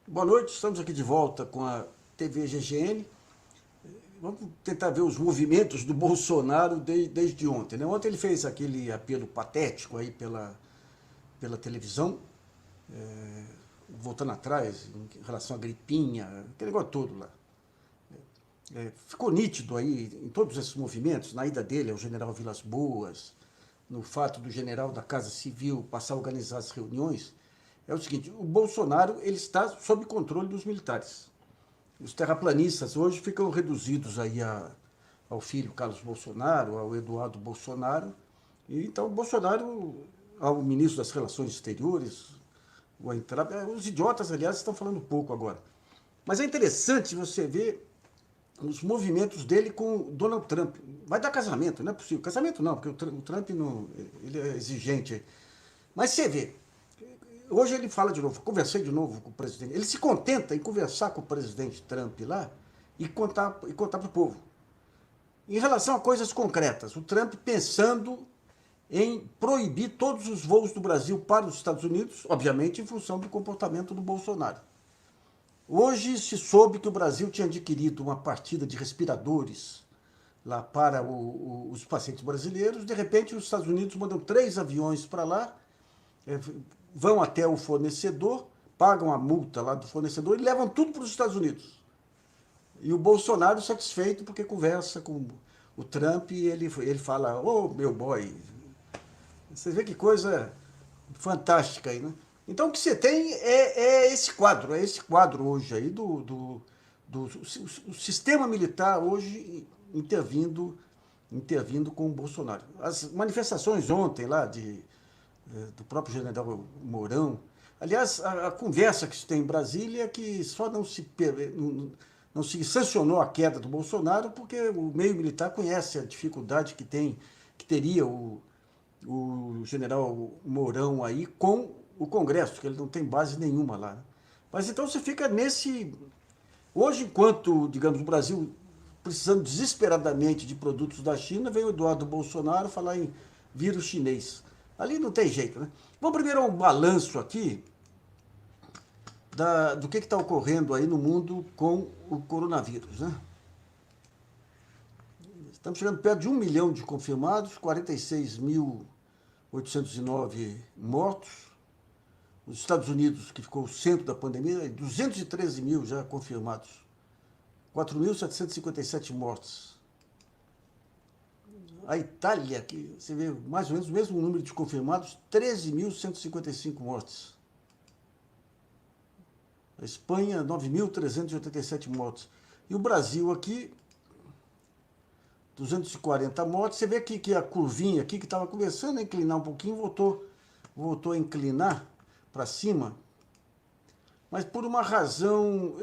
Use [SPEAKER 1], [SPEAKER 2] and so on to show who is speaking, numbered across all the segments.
[SPEAKER 1] Boa noite, estamos aqui de volta com a TV GGN. Vamos tentar ver os movimentos do Bolsonaro desde ontem, né? Ontem ele fez aquele apelo patético aí pela televisão, voltando atrás em relação à gripinha, aquele negócio todo lá. Ficou nítido aí em todos esses movimentos, na ida dele ao general Vilas Boas, no fato do general da Casa Civil passar a organizar as reuniões, é o seguinte: o Bolsonaro ele está sob controle dos militares. Os terraplanistas hoje ficam reduzidos aí ao filho Carlos Bolsonaro, ao Eduardo Bolsonaro, e então o Bolsonaro, ao ministro das Relações Exteriores, os idiotas, aliás, estão falando pouco agora. Mas é interessante você ver os movimentos dele com Donald Trump. Vai dar casamento, não é possível. Casamento não, porque o Trump não, ele é exigente. Mas você vê, hoje ele fala de novo, conversei de novo com o presidente. Ele se contenta em conversar com o presidente Trump lá e contar para o povo. Em relação a coisas concretas, o Trump pensando em proibir todos os voos do Brasil para os Estados Unidos, obviamente em função do comportamento do Bolsonaro. Hoje se soube que o Brasil tinha adquirido uma partida de respiradores lá para os pacientes brasileiros. De repente, os Estados Unidos mandam 3 aviões para lá, vão até o fornecedor, pagam a multa lá do fornecedor e levam tudo para os Estados Unidos. E o Bolsonaro satisfeito porque conversa com o Trump e ele fala: "Ô, meu boy", você vê que coisa fantástica aí, né? Então o que você tem é esse quadro hoje aí do sistema militar hoje intervindo com o Bolsonaro. As manifestações ontem lá do próprio general Mourão, aliás, a conversa que se tem em Brasília é que só não se sancionou a queda do Bolsonaro porque o meio militar conhece a dificuldade que teria o general Mourão aí com o Congresso, que ele não tem base nenhuma lá, né? Mas então você fica nesse... Hoje, enquanto, digamos, o Brasil precisando desesperadamente de produtos da China, vem o Eduardo Bolsonaro falar em vírus chinês. Ali não tem jeito, né? Vamos primeiro a um balanço aqui do que está ocorrendo aí no mundo com o coronavírus, né? Estamos chegando perto de 1 milhão de confirmados, 46.809 mortos. Os Estados Unidos, que ficou o centro da pandemia, 213 mil já confirmados. 4.757 mortes. A Itália, que você vê mais ou menos o mesmo número de confirmados, 13.155 mortes. A Espanha, 9.387 mortes. E o Brasil aqui, 240 mortes. Você vê que a curvinha aqui, que estava começando a inclinar um pouquinho, voltou a inclinar para cima, mas por uma razão...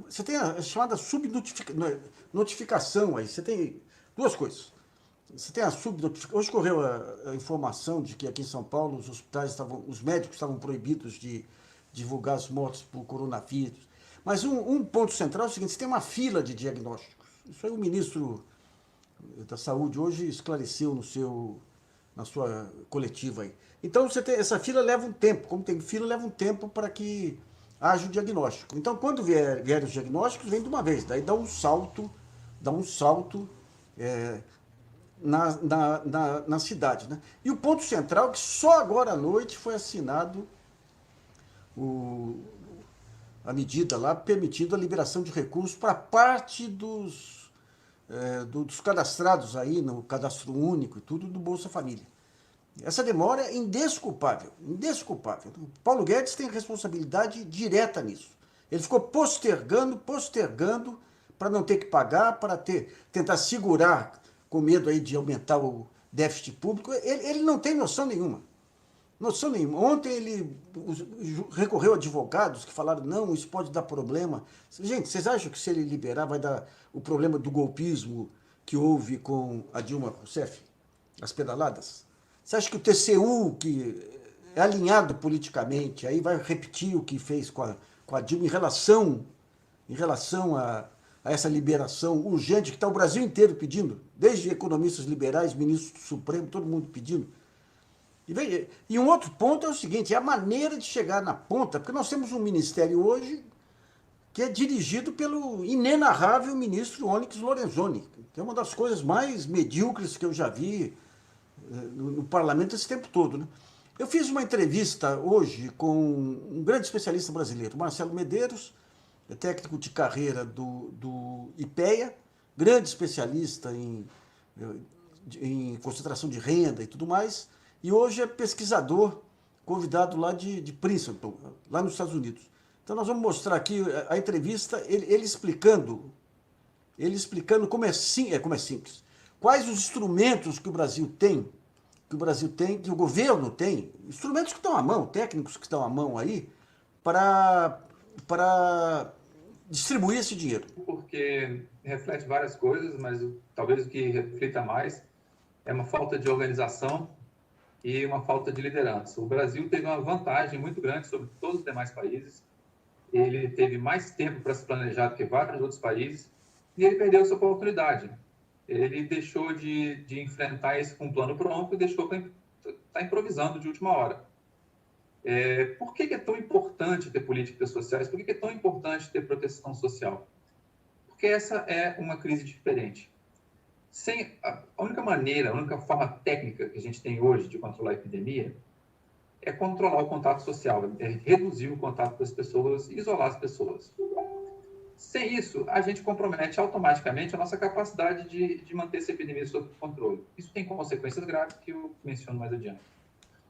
[SPEAKER 1] você tem a chamada subnotificação aí. Você tem duas coisas. Você tem a subnotificação. Hoje correu a informação de que aqui em São Paulo os médicos estavam proibidos de divulgar as mortes por coronavírus. Mas um ponto central é o seguinte: você tem uma fila de diagnósticos. Isso aí o ministro da Saúde hoje esclareceu na sua coletiva aí. Então você tem, essa fila leva um tempo, como tem fila, leva um tempo para que haja o diagnóstico. Então quando vierem os diagnósticos, vem de uma vez, daí dá um salto na cidade, né? E o ponto central é que só agora à noite foi assinado a medida lá permitindo a liberação de recursos para parte dos cadastrados aí no cadastro único e tudo do Bolsa Família. Essa demora é indesculpável, indesculpável. O Paulo Guedes tem responsabilidade direta nisso. Ele ficou postergando para não ter que pagar, para tentar segurar com medo aí de aumentar o déficit público. Ele não tem noção nenhuma. Noção nenhuma. Ontem ele recorreu a advogados que falaram: não, isso pode dar problema. Gente, vocês acham que se ele liberar vai dar o problema do golpismo que houve com a Dilma Rousseff? As pedaladas? Você acha que o TCU, que é alinhado politicamente, aí vai repetir o que fez com a Dilma em relação a essa liberação urgente que está o Brasil inteiro pedindo, desde economistas liberais, ministros do Supremo, todo mundo pedindo? E um outro ponto é o seguinte: é a maneira de chegar na ponta, porque nós temos um ministério hoje que é dirigido pelo inenarrável ministro Onyx Lorenzoni, que é uma das coisas mais medíocres que eu já vi no parlamento esse tempo todo, né? Eu fiz uma entrevista hoje com um grande especialista brasileiro, Marcelo Medeiros, técnico de carreira do IPEA, grande especialista em concentração de renda e tudo mais, e hoje é pesquisador convidado lá de Princeton, lá nos Estados Unidos. Então nós vamos mostrar aqui a entrevista, ele explicando como é simples, quais os instrumentos que o Brasil tem, que o governo tem, instrumentos que estão à mão, técnicos que estão à mão aí, para distribuir esse dinheiro.
[SPEAKER 2] Porque reflete várias coisas, mas talvez o que reflita mais é uma falta de organização e uma falta de liderança. O Brasil teve uma vantagem muito grande sobre todos os demais países. Ele teve mais tempo para se planejar do que vários outros países e ele perdeu essa oportunidade. Ele deixou de enfrentar isso com um plano pronto e deixou para estar improvisando de última hora. Por que é tão importante ter políticas sociais? Por que é tão importante ter proteção social? Porque essa é uma crise diferente. A única forma técnica que a gente tem hoje de controlar a epidemia é controlar o contato social, é reduzir o contato das pessoas, isolar as pessoas. Sem isso, a gente compromete automaticamente a nossa capacidade de manter essa epidemia sob controle. Isso tem consequências graves que eu menciono mais adiante.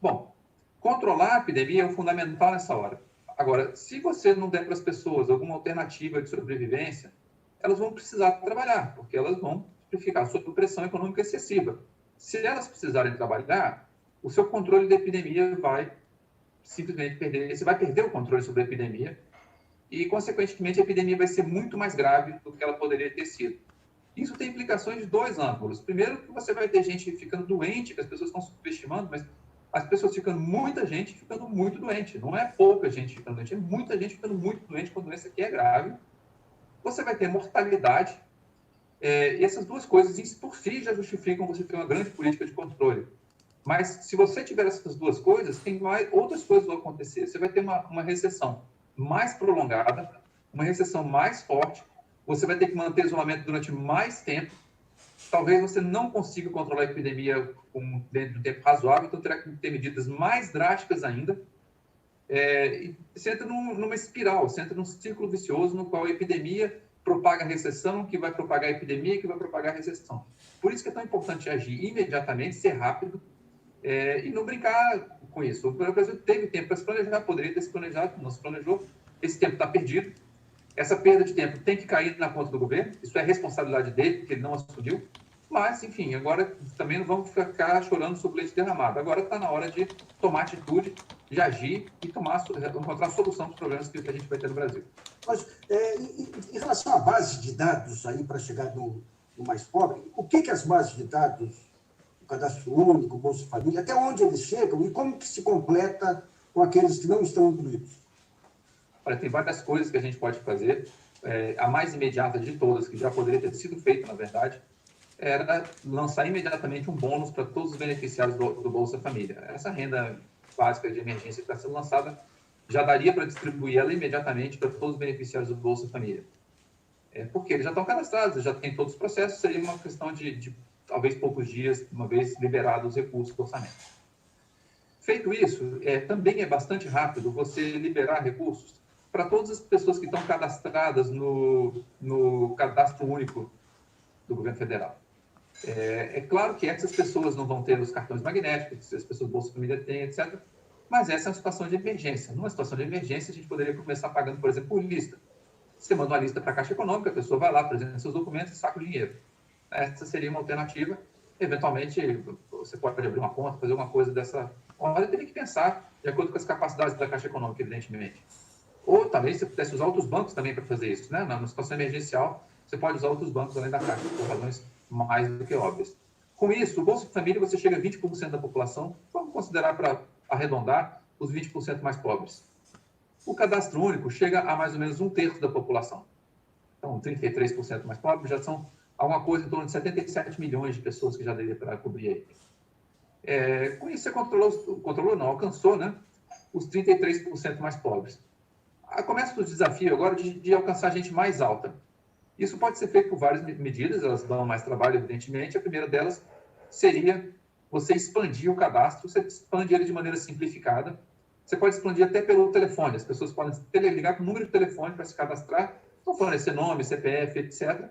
[SPEAKER 2] Bom, controlar a epidemia é o fundamental nessa hora. Agora, se você não der para as pessoas alguma alternativa de sobrevivência, elas vão precisar trabalhar, porque elas vão ficar sob pressão econômica excessiva. Se elas precisarem trabalhar, o seu controle da epidemia vai simplesmente perder. Você vai perder o controle sobre a epidemia e, consequentemente, a epidemia vai ser muito mais grave do que ela poderia ter sido. Isso tem implicações de dois ângulos. Primeiro, que você vai ter gente ficando doente, que as pessoas estão subestimando, mas as pessoas muita gente ficando muito doente. Não é pouca gente ficando doente, é muita gente ficando muito doente com a doença que é grave. Você vai ter mortalidade. E essas duas coisas, por si, já justificam você ter uma grande política de controle. Mas, se você tiver essas duas coisas, outras coisas vão acontecer. Você vai ter uma recessão mais prolongada, uma recessão mais forte, você vai ter que manter isolamento durante mais tempo, talvez você não consiga controlar a epidemia dentro de um tempo razoável, então terá que ter medidas mais drásticas ainda. E você entra numa espiral, você entra num círculo vicioso no qual a epidemia propaga a recessão, que vai propagar a epidemia, que vai propagar a recessão. Por isso que é tão importante agir imediatamente, ser rápido, e não brincar com isso. O Brasil teve tempo para se planejar, poderia ter se planejado, não se planejou, esse tempo está perdido. Essa perda de tempo tem que cair na conta do governo, isso é responsabilidade dele, porque ele não assumiu. Mas, enfim, agora também não vamos ficar chorando sobre leite derramado. Agora está na hora de tomar atitude, de agir e encontrar solução para os problemas que a gente vai ter no Brasil.
[SPEAKER 1] Mas, em relação à base de dados aí para chegar no mais pobre, o que as bases de dados, o Cadastro Único, o Bolsa Família, até onde eles chegam e como que se completa com aqueles que não estão incluídos?
[SPEAKER 2] Olha, tem várias coisas que a gente pode fazer. A mais imediata de todas, que já poderia ter sido feita, na verdade, era lançar imediatamente um bônus para todos os beneficiários do Bolsa Família. Essa renda básica de emergência que está sendo lançada já daria para distribuir ela imediatamente para todos os beneficiários do Bolsa Família. Porque eles já estão cadastrados, já têm todos os processos, seria uma questão de talvez poucos dias, uma vez liberados os recursos do orçamento. Feito isso, também é bastante rápido você liberar recursos para todas as pessoas que estão cadastradas no Cadastro Único do governo federal. É claro que essas pessoas não vão ter os cartões magnéticos, as pessoas do Bolsa Família têm, etc., mas essa é uma situação de emergência. Numa situação de emergência, a gente poderia começar pagando, por exemplo, por lista. Você manda uma lista para a Caixa Econômica, a pessoa vai lá, apresenta seus documentos e saca o dinheiro. Essa seria uma alternativa. Eventualmente, você pode abrir uma conta, fazer uma coisa dessa ordem, teria que pensar de acordo com as capacidades da Caixa Econômica, evidentemente. Ou talvez você pudesse usar outros bancos também para fazer isso, né? Na situação emergencial, você pode usar outros bancos além da Caixa, por razões mais do que óbvias. Com isso, o Bolsa Família, você chega a 20% da população, vamos considerar, para arredondar, os 20% mais pobres. O Cadastro Único chega a mais ou menos 1/3 da população. Então, 33% mais pobres já são alguma coisa em torno de 77 milhões de pessoas que já daria para cobrir aí. Com isso, você alcançou, né, os 33% mais pobres. começa o desafio agora de alcançar gente mais alta. Isso pode ser feito por várias medidas, elas dão mais trabalho, evidentemente. A primeira delas seria você expandir o cadastro, você expande ele de maneira simplificada. Você pode expandir até pelo telefone, as pessoas podem ligar com o número de telefone para se cadastrar, não fornecer nome, CPF, etc.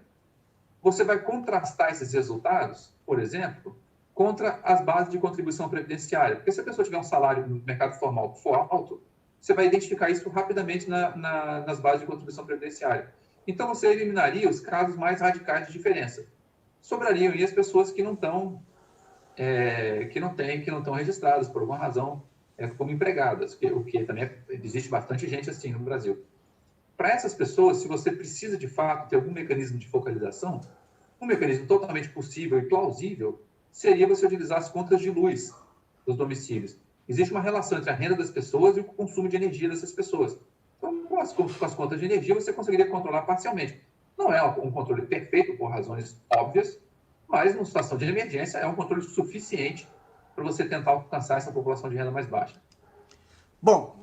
[SPEAKER 2] Você vai contrastar esses resultados, por exemplo, contra as bases de contribuição previdenciária. Porque se a pessoa tiver um salário no mercado formal que for alto, você vai identificar isso rapidamente nas bases de contribuição previdenciária. Então, você eliminaria os casos mais radicais de diferença. Sobrariam aí as pessoas que não estão registradas por alguma razão como empregadas, o que também existe bastante gente assim no Brasil. Para essas pessoas, se você precisa de fato ter algum mecanismo de focalização, um mecanismo totalmente possível e plausível seria você utilizar as contas de luz dos domicílios. Existe uma relação entre a renda das pessoas e o consumo de energia dessas pessoas. Então, com as contas de energia, você conseguiria controlar parcialmente. Não é um controle perfeito, por razões óbvias, mas, numa situação de emergência, é um controle suficiente para você tentar alcançar essa população de renda mais baixa.
[SPEAKER 1] Bom,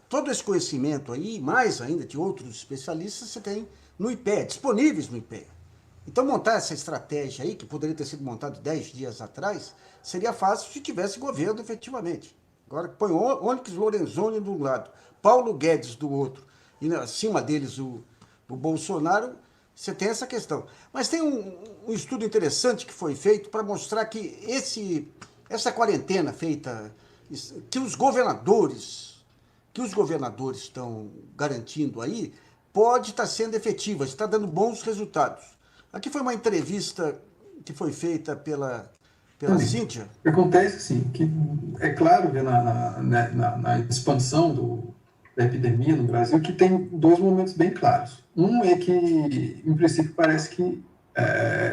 [SPEAKER 1] todo esse conhecimento aí, mais ainda de outros especialistas, você tem no IPEA, disponíveis no IPEA. Então, montar essa estratégia aí, que poderia ter sido montada 10 dias atrás, seria fácil se tivesse governo efetivamente. Agora, põe Onyx Lorenzoni de um lado, Paulo Guedes do outro, e acima deles o Bolsonaro, você tem essa questão. Mas tem um estudo interessante que foi feito para mostrar que essa quarentena feita, que os governadores estão garantindo aí, pode estar sendo efetiva, está dando bons resultados. Aqui foi uma entrevista que foi feita pela Cíntia.
[SPEAKER 3] O que acontece, assim, que é claro ver na expansão da epidemia no Brasil que tem dois momentos bem claros. Um é que, em princípio, parece que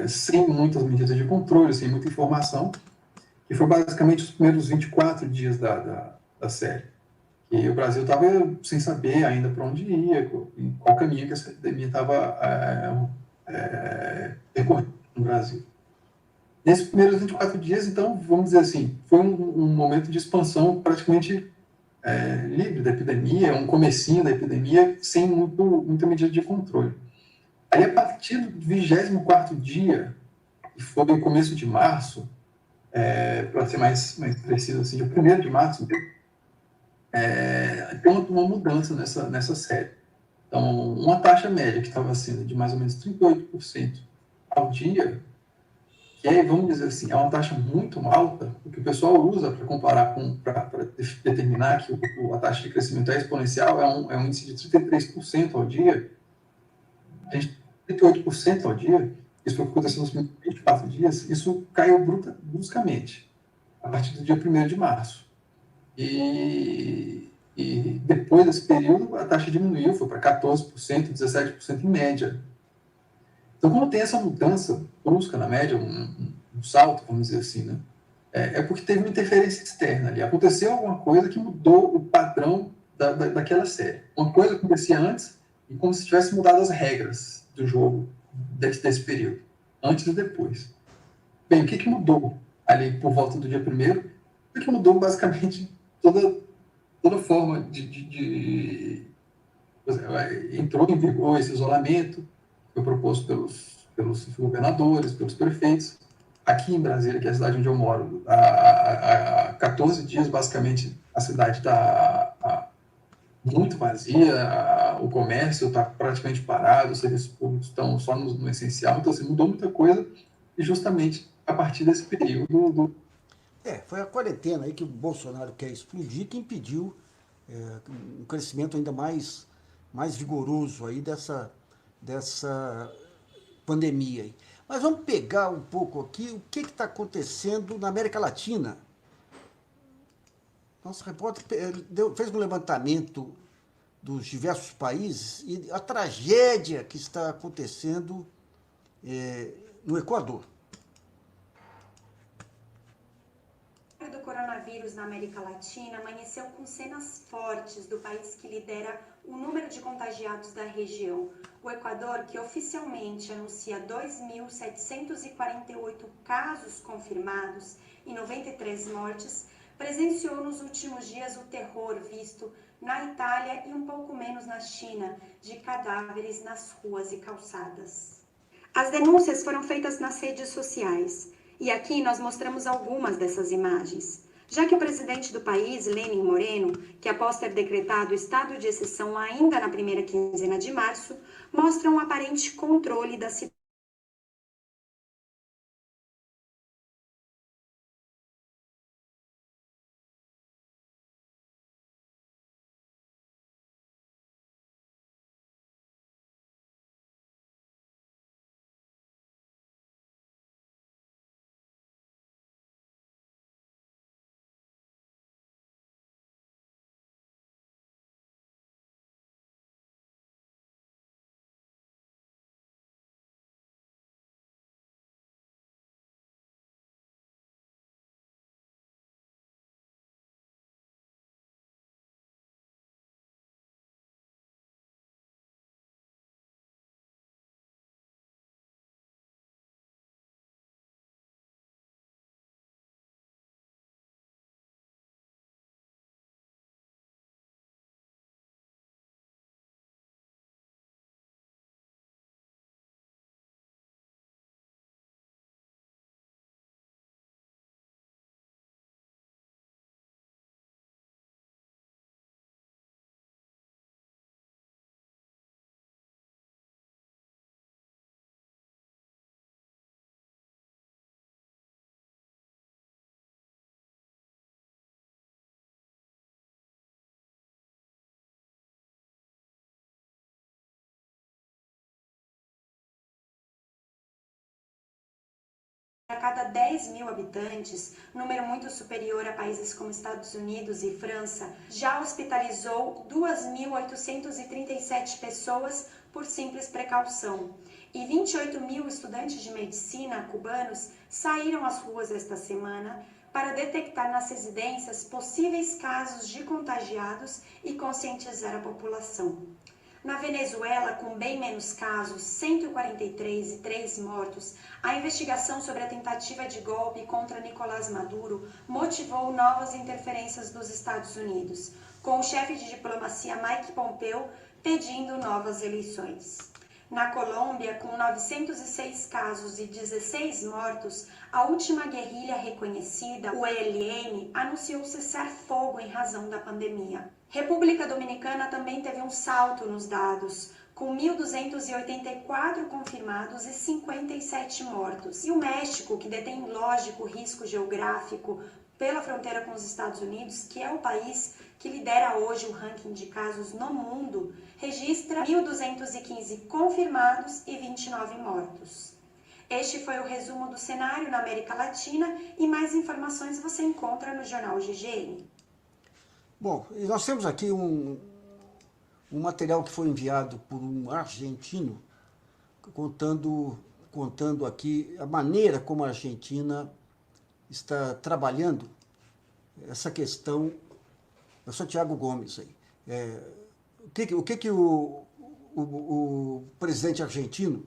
[SPEAKER 3] sem muitas medidas de controle, sem muita informação, que foi basicamente os primeiros 24 dias da série. E o Brasil estava sem saber ainda para onde ia, em qual caminho que essa epidemia estava percorrendo no Brasil. Nesses primeiros 24 dias, então, vamos dizer assim, foi um momento de expansão praticamente livre da epidemia, um comecinho da epidemia, sem muita medida de controle. Aí, a partir do 24º dia, que foi o começo de março, para ser mais preciso, assim, o 1º de março, tem uma mudança nessa série. Então, uma taxa média que estava sendo de mais ou menos 38% ao dia, que aí, vamos dizer assim, é uma taxa muito alta, o que o pessoal usa para comparar para determinar que a taxa de crescimento é exponencial, é um índice de 33% ao dia, 38% ao dia, isso foi acontecendo nos 24 dias, isso caiu bruscamente, a partir do dia 1º de março. E depois desse período, a taxa diminuiu, foi para 14%, 17% em média. Então, quando tem essa mudança brusca na média, um salto, vamos dizer assim, né? Porque teve uma interferência externa ali. Aconteceu alguma coisa que mudou o padrão daquela série. Uma coisa acontecia antes e como se tivesse mudado as regras do jogo desse período, antes e depois. Bem, o que mudou ali por volta do dia 1º? O que mudou basicamente toda forma entrou em vigor esse isolamento, foi proposto pelos governadores, pelos prefeitos. Aqui em Brasília, que é a cidade onde eu moro, há 14 dias, basicamente, a cidade está muito vazia, o comércio está praticamente parado, os serviços públicos estão só no essencial. Então, assim, mudou muita coisa e justamente a partir desse período
[SPEAKER 1] foi a quarentena aí que o Bolsonaro quer explodir que impediu um crescimento ainda mais vigoroso aí dessa pandemia aí. Mas vamos pegar um pouco aqui o que está acontecendo na América Latina. Nosso repórter fez um levantamento dos diversos países e a tragédia que está acontecendo no Equador.
[SPEAKER 4] Do coronavírus na América Latina amanheceu com cenas fortes do país que lidera o número de contagiados da região. O Equador, que oficialmente anuncia 2.748 casos confirmados e 93 mortes, presenciou nos últimos dias o terror visto na Itália e um pouco menos na China de cadáveres nas ruas e calçadas. As denúncias foram feitas nas redes sociais e aqui nós mostramos algumas dessas imagens. Já que o presidente do país, Lenin Moreno, que após ter decretado estado de exceção ainda na primeira quinzena de março, mostra um aparente controle da situação. A cada 10 mil habitantes, número muito superior a países como Estados Unidos e França, já hospitalizou 2.837 pessoas por simples precaução. E 28 mil estudantes de medicina cubanos saíram às ruas esta semana para detectar nas residências possíveis casos de contagiados e conscientizar a população. Na Venezuela, com bem menos casos, 143 e 3 mortos, a investigação sobre a tentativa de golpe contra Nicolás Maduro motivou novas interferências dos Estados Unidos, com o chefe de diplomacia Mike Pompeo pedindo novas eleições. Na Colômbia, com 906 casos e 16 mortos, a última guerrilha reconhecida, o ELN, anunciou cessar fogo em razão da pandemia. República Dominicana também teve um salto nos dados, com 1.284 confirmados e 57 mortos. E o México, que detém lógico risco geográfico pela fronteira com os Estados Unidos, que é o país que lidera hoje o ranking de casos no mundo, registra 1.215 confirmados e 29 mortos. Este foi o resumo do cenário na América Latina e mais informações você encontra no Jornal GGN.
[SPEAKER 1] Bom, e nós temos aqui um material que foi enviado por um argentino, contando aqui a maneira como a Argentina está trabalhando essa questão. Eu sou Tiago Gomes aí. O que o presidente argentino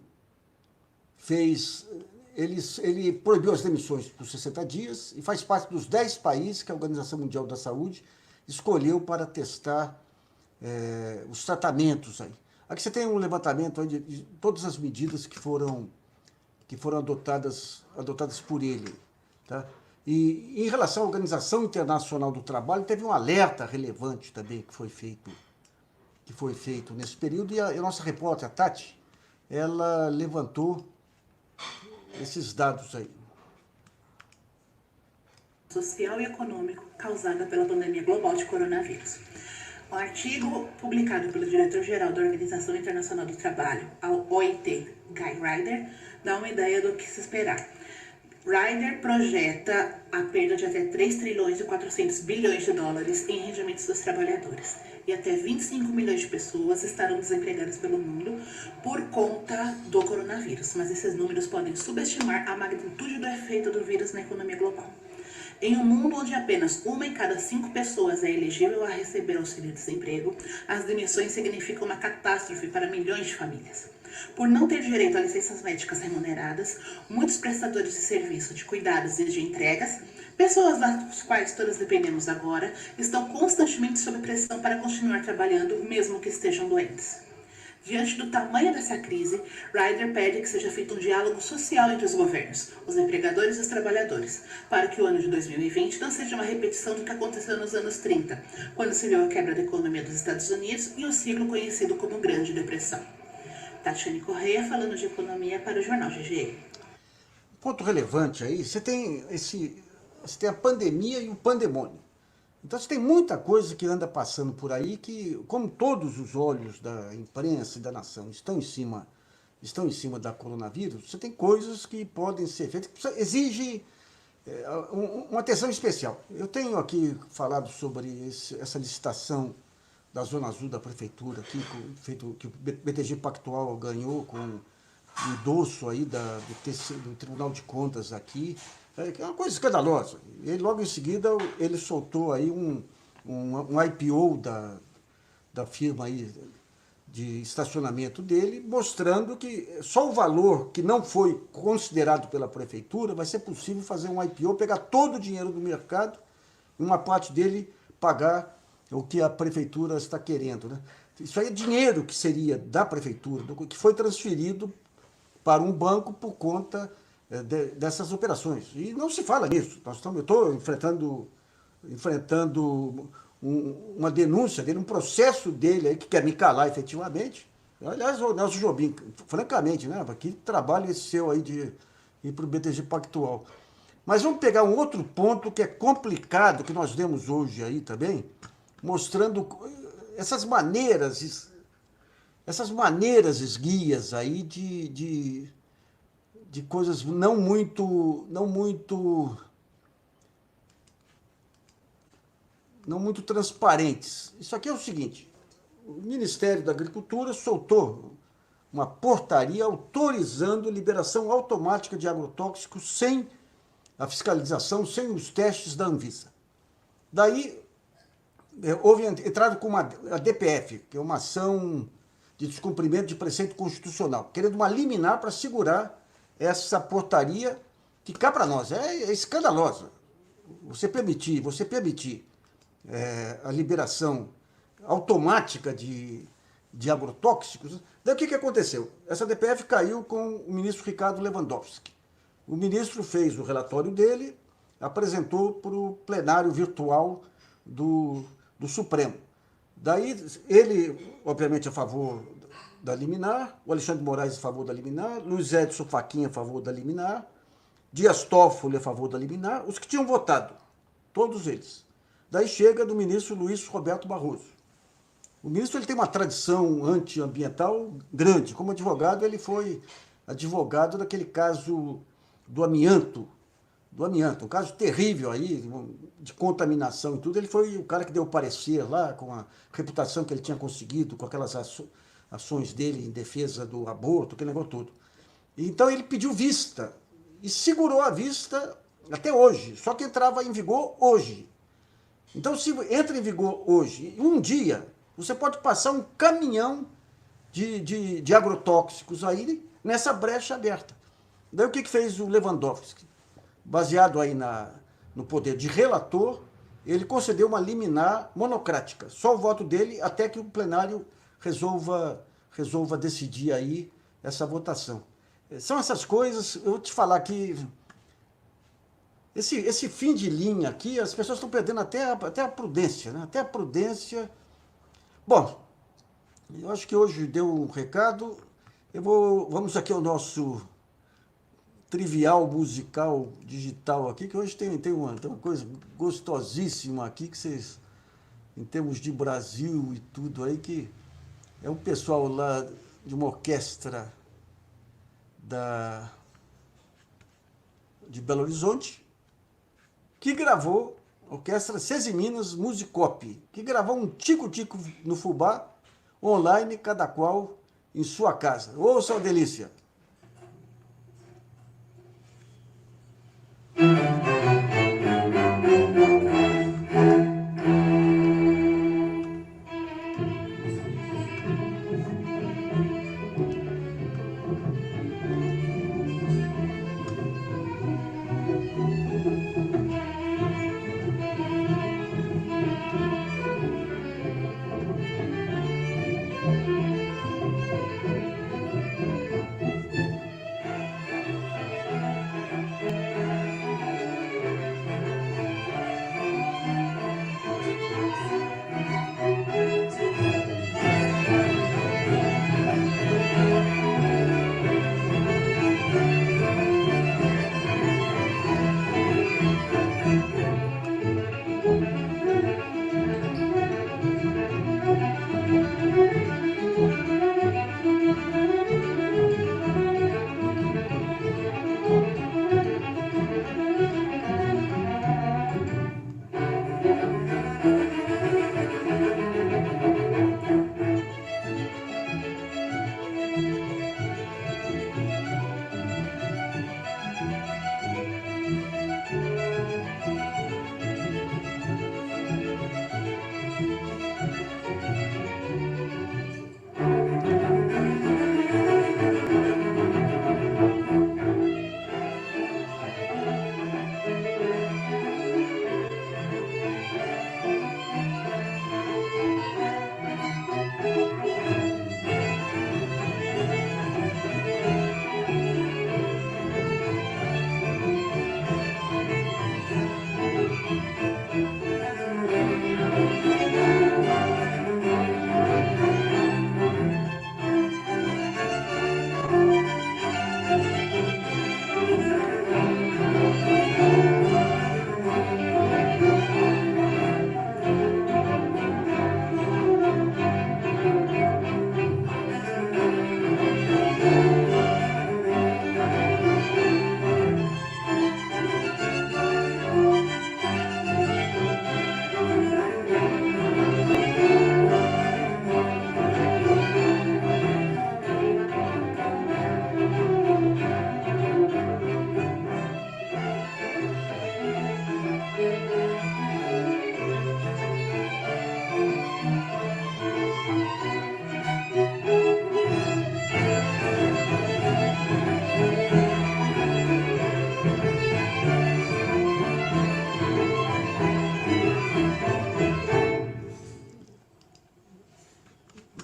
[SPEAKER 1] fez? Ele proibiu as demissões por 60 dias e faz parte dos 10 países que a Organização Mundial da Saúde escolheu para testar os tratamentos aí. Aqui você tem um levantamento aí de todas as medidas que foram adotadas por ele, tá? E em relação à Organização Internacional do Trabalho, teve um alerta relevante também que foi feito nesse período, e a nossa repórter, a Tati, ela levantou esses dados aí.
[SPEAKER 5] Social e econômico causada pela pandemia global de coronavírus. O artigo publicado pelo diretor-geral da Organização Internacional do Trabalho, a OIT, Guy Ryder, dá uma ideia do que se esperar. Ryder projeta a perda de até 3 trilhões e 400 bilhões de dólares em rendimentos dos trabalhadores. E até 25 milhões de pessoas estarão desempregadas pelo mundo por conta do coronavírus. Mas esses números podem subestimar a magnitude do efeito do vírus na economia global. Em um mundo onde apenas 1 em cada 5 pessoas é elegível a receber auxílio-desemprego, as demissões significam uma catástrofe para milhões de famílias. Por não ter direito a licenças médicas remuneradas, muitos prestadores de serviço de cuidados e de entregas, pessoas das quais todas dependemos agora, estão constantemente sob pressão para continuar trabalhando, mesmo que estejam doentes. Diante do tamanho dessa crise, Ryder pede que seja feito um diálogo social entre os governos, os empregadores e os trabalhadores, para que o ano de 2020 não seja uma repetição do que aconteceu nos anos 30, quando se viu a quebra da economia dos Estados Unidos e o ciclo conhecido como Grande Depressão. Tatiane Correia, falando de economia para o Jornal GGE.
[SPEAKER 1] Ponto relevante aí, você tem a pandemia e o pandemônio. Então você tem muita coisa que anda passando por aí que, como todos os olhos da imprensa e da nação estão em cima da coronavírus, você tem coisas que podem ser feitas, que exige uma atenção especial. Eu tenho aqui falado sobre essa licitação da Zona Azul da Prefeitura, aqui, que o BTG Pactual ganhou com o endosso aí do Tribunal de Contas aqui, que é uma coisa escandalosa. E logo em seguida ele soltou aí um IPO da firma aí de estacionamento dele, mostrando que só o valor que não foi considerado pela prefeitura vai ser possível fazer um IPO, pegar todo o dinheiro do mercado e uma parte dele pagar o que a prefeitura está querendo, né? Isso aí é dinheiro que seria da prefeitura, que foi transferido para um banco por conta dessas operações. E não se fala nisso. Eu estou enfrentando uma denúncia dele, um processo dele aí, que quer me calar efetivamente. Aliás, o Nelson Jobim, francamente, né? Que trabalho esse seu aí de ir para o BTG Pactual. Mas vamos pegar um outro ponto que é complicado, que nós vemos hoje aí também, mostrando essas maneiras esguias aí de coisas não muito transparentes. Isso aqui é o seguinte: o Ministério da Agricultura soltou uma portaria autorizando liberação automática de agrotóxicos sem a fiscalização, sem os testes da Anvisa. Daí houve entrado com a DPF, que é uma ação de descumprimento de preceito constitucional, querendo uma liminar para segurar essa portaria que cá para nós é escandalosa. Você permitir a liberação automática de agrotóxicos. Daí o que aconteceu? Essa DPF caiu com o ministro Ricardo Lewandowski. O ministro fez o relatório dele, apresentou para o plenário virtual do Supremo. Daí ele, obviamente, a favor da liminar, o Alexandre de Moraes a favor da liminar, Luiz Edson Fachin a favor da liminar, Dias Toffoli a favor da liminar, os que tinham votado, todos eles. Daí chega do ministro Luiz Roberto Barroso. O ministro ele tem uma tradição antiambiental grande. Como advogado, ele foi advogado daquele caso do amianto, um caso terrível aí, de contaminação e tudo. Ele foi o cara que deu o parecer lá, com a reputação que ele tinha conseguido, com aquelas ações dele em defesa do aborto, aquele negócio todo. Então ele pediu vista e segurou a vista até hoje, só que entrava em vigor hoje. Então, se entra em vigor hoje, um dia, você pode passar um caminhão de agrotóxicos aí nessa brecha aberta. Daí o que fez o Lewandowski? Baseado aí no poder de relator, ele concedeu uma liminar monocrática. Só o voto dele até que o plenário resolva decidir aí essa votação. São essas coisas, eu vou te falar que esse fim de linha aqui, as pessoas estão perdendo até a prudência, né? Até a prudência. Bom, eu acho que hoje deu um recado. Vamos aqui ao nosso trivial musical digital aqui, que hoje tem uma coisa gostosíssima aqui, que vocês, em termos de Brasil e tudo aí, que é um pessoal lá de uma orquestra de Belo Horizonte, que gravou, Orquestra Sesiminas Musicop, que gravou um tico-tico no fubá, online, cada qual em sua casa. Ouça a delícia!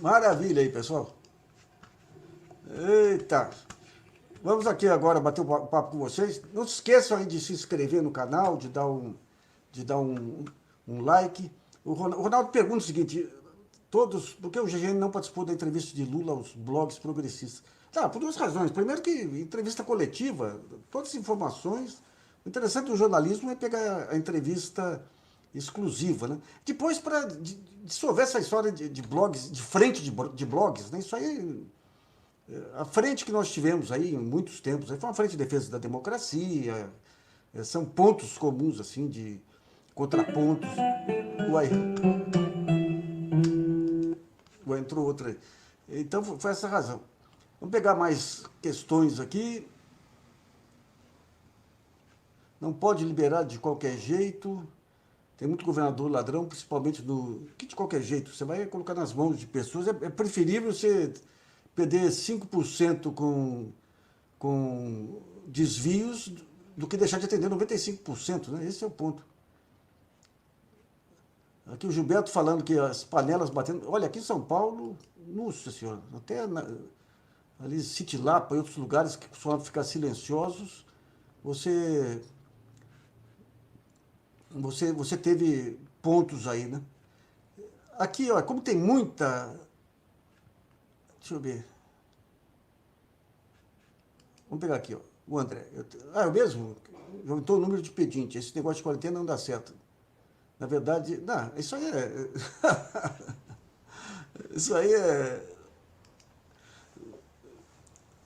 [SPEAKER 1] Maravilha aí, pessoal. Eita. Vamos aqui agora bater um papo com vocês. Não se esqueçam aí de se inscrever no canal, de dar um like. O Ronaldo pergunta o seguinte, por que o GGN não participou da entrevista de Lula aos blogs progressistas? Tá, por duas razões. Primeiro que entrevista coletiva, todas as informações. O interessante do jornalismo é pegar a entrevista exclusiva, né? Depois, para dissolver essa história de blogs, de frente de blogs, né? Isso aí, a frente que nós tivemos aí em muitos tempos, aí foi uma frente de defesa da democracia, são pontos comuns, assim, de contrapontos. Uai, entrou outra aí. Então, foi essa a razão. Vamos pegar mais questões aqui. Não pode liberar de qualquer jeito. Tem muito governador ladrão, principalmente no... Que de qualquer jeito, você vai colocar nas mãos de pessoas. É preferível você perder 5% com desvios do que deixar de atender 95%, né? Esse é o ponto. Aqui o Gilberto falando que as panelas batendo... Olha, aqui em São Paulo, nossa senhora, até ali City Lapa e outros lugares que costumavam ficar silenciosos, você teve pontos aí, né? Aqui, ó, como tem muita... Deixa eu ver. Vamos pegar aqui, ó. O André. Eu mesmo? Aumentou o número de pedinte. Esse negócio de quarentena não dá certo. Na verdade, não, isso aí é...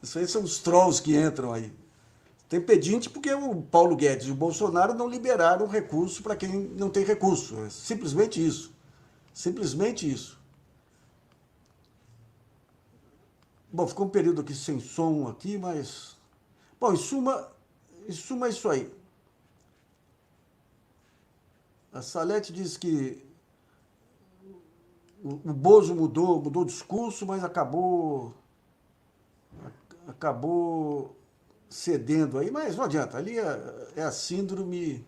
[SPEAKER 1] Isso aí são os trolls que entram aí. Tem pedinte porque o Paulo Guedes e o Bolsonaro não liberaram recurso para quem não tem recurso. É simplesmente isso. Simplesmente isso. Bom, ficou um período aqui sem som aqui, mas... Bom, em suma é isso aí. A Salete diz que o Bozo mudou o discurso, mas acabou cedendo aí, mas não adianta, ali é a síndrome...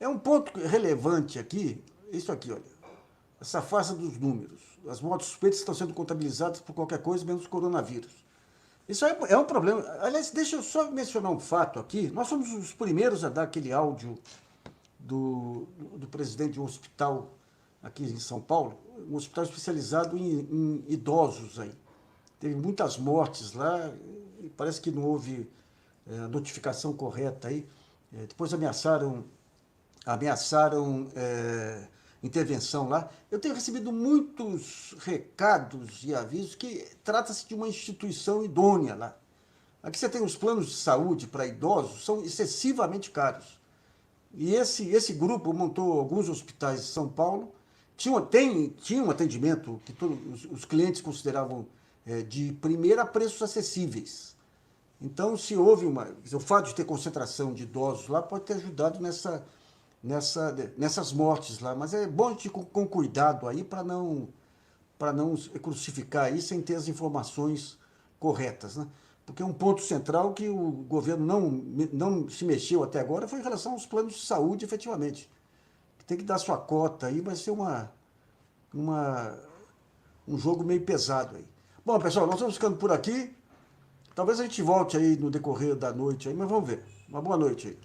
[SPEAKER 1] É um ponto relevante aqui, isso aqui, olha, essa farsa dos números. as mortes suspeitas estão sendo contabilizadas por qualquer coisa, menos coronavírus. Isso é um problema. Aliás, deixa eu só mencionar um fato aqui. Nós somos os primeiros a dar aquele áudio do presidente de um hospital aqui em São Paulo, um hospital especializado em idosos aí. Teve muitas mortes lá, e parece que não houve notificação correta aí. Depois ameaçaram intervenção lá. Eu tenho recebido muitos recados e avisos que trata-se de uma instituição idônea lá. Aqui você tem os planos de saúde para idosos, são excessivamente caros. E esse grupo montou alguns hospitais de São Paulo, tinha um atendimento que os clientes consideravam de primeira a preços acessíveis. Então, se houve o fato de ter concentração de idosos lá pode ter ajudado nessas mortes lá, mas é bom a gente ir com cuidado aí para não crucificar aí sem ter as informações corretas, né? Porque um ponto central que o governo não se mexeu até agora foi em relação aos planos de saúde, efetivamente. Tem que dar sua cota aí, vai ser um jogo meio pesado aí. Bom, pessoal, nós vamos ficando por aqui. Talvez a gente volte aí no decorrer da noite aí, mas vamos ver. Uma boa noite aí.